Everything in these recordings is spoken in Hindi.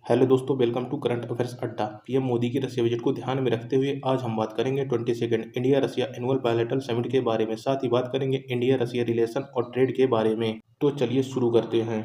हेलो दोस्तों, वेलकम टू करंट अफेयर्स अड्डा। पीएम मोदी की रशिया विजिट को ध्यान में रखते हुए आज हम बात करेंगे 22nd India Russia annual bilateral summit के बारे में। साथ ही बात करेंगे इंडिया रशिया रिलेशन और ट्रेड के बारे में। तो चलिए शुरू करते हैं।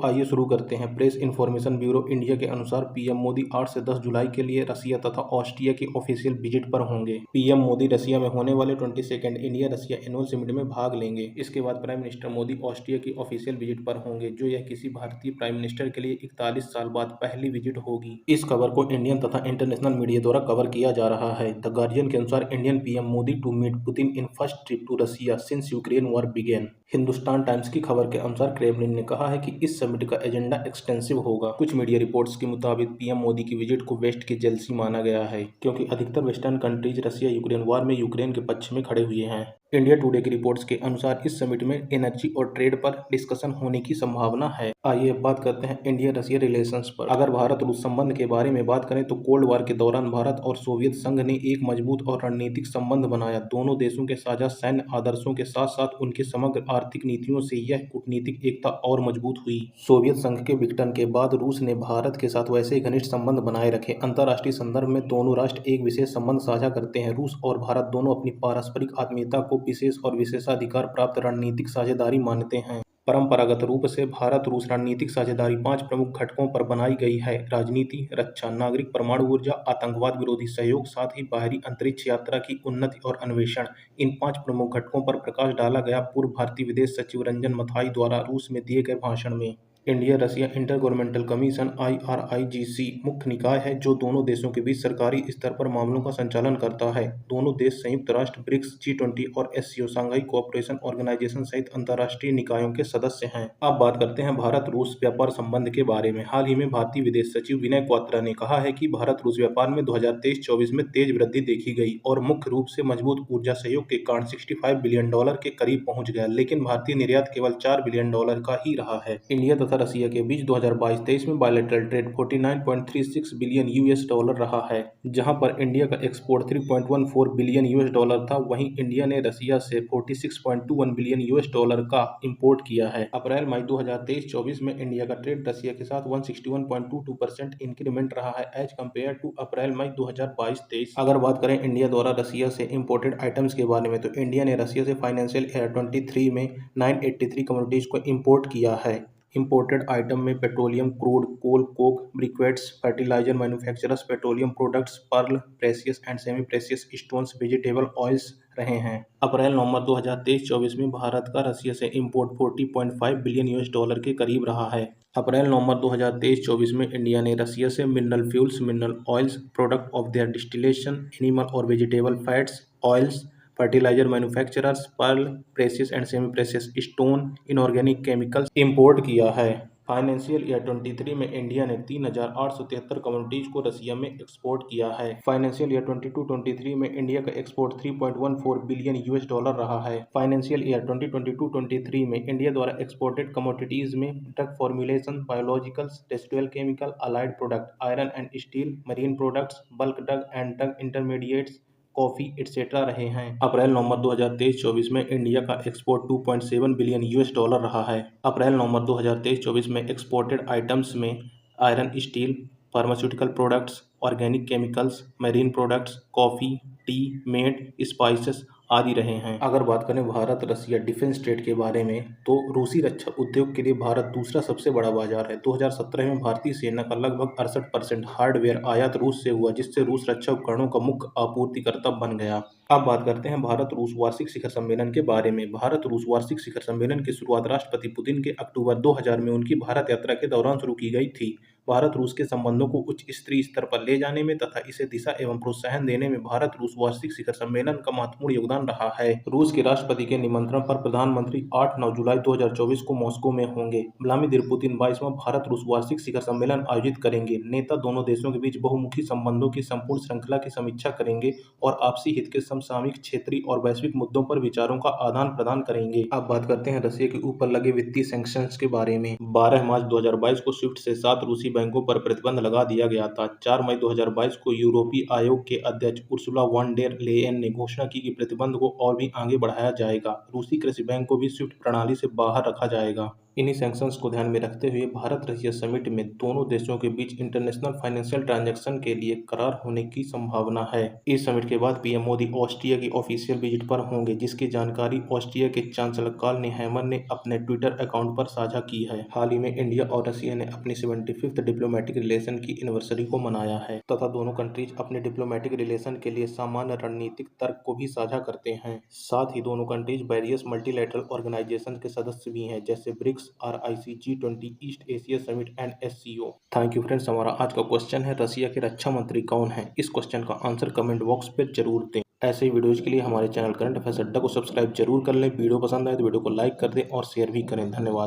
आइए शुरू करते हैं। प्रेस इन्फॉर्मेशन ब्यूरो इंडिया के अनुसार पीएम मोदी 8 से 10 जुलाई के लिए रशिया तथा ऑस्ट्रिया की ऑफिशियल विजिट पर होंगे। पीएम मोदी रशिया में होने वाले 22nd India Russia annual summit में भाग लेंगे। इसके बाद प्राइम मिनिस्टर मोदी ऑस्ट्रिया की ऑफिशियल विजिट पर होंगे, जो यह किसी भारतीय प्राइम मिनिस्टर के लिए 41 साल बाद पहली विजिट होगी। इस खबर को इंडियन तथा इंटरनेशनल मीडिया द्वारा कवर किया जा रहा है। द गार्जियन के अनुसार Indian PM Modi to meet Putin in first trip to Russia since Ukraine war began. Hindustan Times की खबर के अनुसार क्रेमलिन ने कहा है कि इस समिट का एजेंडा एक्सटेंसिव होगा। कुछ मीडिया रिपोर्ट्स के मुताबिक पीएम मोदी की विजिट को वेस्ट की जेलसी माना गया है, क्योंकि अधिकतर western countries Russia Ukraine war में यूक्रेन के पक्ष में खड़े हुए हैं। इंडिया टुडे की रिपोर्ट्स के अनुसार इस समिट में एनर्जी और ट्रेड पर डिस्कशन होने की संभावना है। आइए अब बात करते हैं इंडिया रशिया रिलेशंस पर। अगर भारत रूस संबंध के बारे में बात करें तो कोल्ड वॉर के दौरान भारत और सोवियत संघ ने एक मजबूत और रणनीतिक संबंध बनाया। दोनों देशों के साझा सैन्य आदर्शों के साथ साथ उनके समग्र आर्थिक नीतियों से यह कूटनीतिक एकता और मजबूत हुई। सोवियत संघ के विघटन के बाद रूस ने भारत के साथ वैसे ही घनिष्ठ संबंध बनाए रखे। अंतर्राष्ट्रीय संदर्भ में दोनों राष्ट्र एक विशेष संबंध साझा करते हैं। रूस और भारत दोनों अपनी पारस्परिक आत्मीयता को विशेष और विशेषाधिकार प्राप्त रणनीतिक साझेदारी मानते हैं। परंपरागत रूप से भारत रूस रणनीतिक साझेदारी 5 प्रमुख घटकों पर बनाई गई है: राजनीति, रक्षा, नागरिक परमाणु ऊर्जा, आतंकवाद विरोधी सहयोग, साथ ही बाहरी अंतरिक्ष यात्रा की उन्नति और अन्वेषण। इन 5 प्रमुख घटकों पर प्रकाश डाला गया पूर्व भारतीय विदेश सचिव रंजन मथाई द्वारा रूस में दिए गए भाषण में। India Russia inter governmental commission IRIGC मुख्य निकाय है जो दोनों देशों के बीच सरकारी स्तर पर मामलों का संचालन करता है। दोनों देश संयुक्त राष्ट्र, ब्रिक्स, G20 और SCO शांघाई कोऑपरेशन ऑर्गेनाइजेशन सहित अंतर्राष्ट्रीय निकायों के सदस्य हैं। अब बात करते हैं भारत रूस व्यापार संबंध के बारे में। हाल ही में भारतीय विदेश सचिव विनय क्वात्रा ने कहा है कि भारत रूस व्यापार में 2023-24 में तेज वृद्धि देखी गई और मुख्य रूप से मजबूत ऊर्जा सहयोग के कारण $65 बिलियन के करीब पहुंच गया, लेकिन भारतीय निर्यात केवल $4 बिलियन का ही रहा है। इंडिया तथा रशिया के बीच 2022-23 में बायलैटरल ट्रेड 49.36 बिलियन US रहा है, जहां पर इंडिया का एक्सपोर्ट 3.14 बिलियन US था। वहीं इंडिया ने रशिया से 46.21 बिलियन US का इंपोर्ट किया है। अप्रैल-मई 2023-24 में इंडिया का ट्रेड रशिया के साथ 161.22% इंक्रीमेंट रहा है एज कम्पेयर टू अप्रैल-मई 2022-23। अगर बात करें इंडिया द्वारा रशिया से इंपोर्टेड आइटम्स के बारे में, तो इंडिया ने रशिया से फाइनेंशियल ईयर 23 में 983 कमोडिटीज को इंपोर्ट किया है। इंपोर्टेड आइटम में petroleum, crude, coal, coke, briquettes, fertiliser manufacturers, petroleum products, pearl, precious and semi precious stones, vegetable oils रहे हैं। अप्रैल-नवंबर 2023-24 में भारत का रशिया से इंपोर्ट 40.5 बिलियन US के करीब रहा है। अप्रैल-नवंबर 2023-24 में इंडिया ने रशिया से mineral fuels, mineral oils, product of their distillation, animal और vegetable fats, oils, fertiliser manufacturers, pearl, precious and semi precious stone, inorganic chemicals import किया है। फाइनेंशियल ईयर 23 में इंडिया ने 3,873 कमोडिटीज को रशिया में एक्सपोर्ट किया है। फाइनेंशियल ईयर 22-23 में इंडिया का एक्सपोर्ट 3.14 बिलियन US रहा है। फाइनेंशियल ईयर 2022-23 में इंडिया द्वारा एक्सपोर्टेड कमोडिटीज में drug formulation, biologicals, residual chemical, allied product, iron and steel, marine products, bulk drug and drug intermediates, coffee etcetera रहे हैं। अप्रैल-नवंबर 2023-24 में इंडिया का एक्सपोर्ट 2.7 बिलियन US रहा है। अप्रैल-नवंबर 2023-24 में एक्सपोर्टेड आइटम्स में iron, steel, pharmaceutical products, organic chemicals, marine products, coffee, tea, mate, spices आदि रहे हैं। अगर बात करें भारत रशिया डिफेंस ट्रेड के बारे में, तो रूसी रक्षा उद्योग के लिए भारत दूसरा सबसे बड़ा बाजार है। 2017 में भारतीय सेना का लगभग 68% हार्डवेयर आयात रूस से हुआ, जिससे रूस रक्षा उपकरणों का मुख्य आपूर्तिकर्ता बन गया। अब बात करते हैं भारत रूस वार्षिक शिखर सम्मेलन के बारे में। भारत रूस वार्षिक शिखर सम्मेलन की शुरुआत राष्ट्रपति पुतिन के अक्टूबर 2000 में उनकी भारत यात्रा के दौरान शुरू की गई थी। भारत रूस के संबंधों को उच्च स्तरीय स्तर पर ले जाने में तथा इसे दिशा एवं प्रोत्साहन देने में भारत रूस वार्षिक शिखर सम्मेलन का महत्वपूर्ण योगदान रहा है। रूस के राष्ट्रपति के निमंत्रण पर प्रधानमंत्री 8-9 जुलाई 2024 को मॉस्को में होंगे। व्लादिमीर पुतिन 22वां भारत रूस वार्षिक शिखर सम्मेलन आयोजित करेंगे। नेता दोनों देशों के बीच बहुमुखी संबंधों की संपूर्ण श्रृंखला की समीक्षा करेंगे और आपसी हित के समसामयिक, क्षेत्रीय और वैश्विक मुद्दों पर विचारों का आदान प्रदान करेंगे। अब बात करते हैं रशिया के ऊपर लगे वित्तीय सैंक्शंस के बारे में। 12 मार्च 2022 को स्विफ्ट से 7 रूसी बैंकों पर प्रतिबंध लगा दिया गया था। 4 मई 2022 को यूरोपीय आयोग के अध्यक्ष उर्सुला वॉन डेर लेयन ने घोषणा की कि प्रतिबंध को और भी आगे बढ़ाया जाएगा। रूसी कृषि बैंक को भी स्विफ्ट प्रणाली से बाहर रखा जाएगा। इन्हीं सैंक्शंस को ध्यान में रखते हुए भारत रशिया समिट में दोनों देशों के बीच इंटरनेशनल फाइनेंशियल ट्रांजैक्शन के लिए करार होने की संभावना है। इस समिट के बाद पीएम मोदी ऑस्ट्रिया की ऑफिशियल विजिट पर होंगे, जिसकी जानकारी ऑस्ट्रिया के चांसलर कार्ल नेहैमर ने अपने ट्विटर अकाउंट पर साझा की है। हाल ही में इंडिया और रशिया ने अपनी 75th डिप्लोमेटिक रिलेशन की एनिवर्सरी को मनाया है तथा दोनों कंट्रीज अपने डिप्लोमेटिक रिलेशन के लिए सामान्य रणनीतिक तर्क को भी साझा करते हैं। साथ ही दोनों कंट्रीज वेरियस मल्टीलैटरल ऑर्गेनाइजेशन के सदस्य भी हैं, जैसे BRICS, RIC, G20, East Asia Summit and SCO। Thank you friends. हमारा आज का क्वेश्चन है, रशिया के रक्षा मंत्री कौन है? इस क्वेश्चन का आंसर कमेंट बॉक्स पे जरूर दें। ऐसे ही वीडियोज के लिए हमारे चैनल करंट अफेयर्स अड्डा को सब्सक्राइब जरूर कर लें। वीडियो पसंद आए तो वीडियो को लाइक कर दें और शेयर भी करें। धन्यवाद।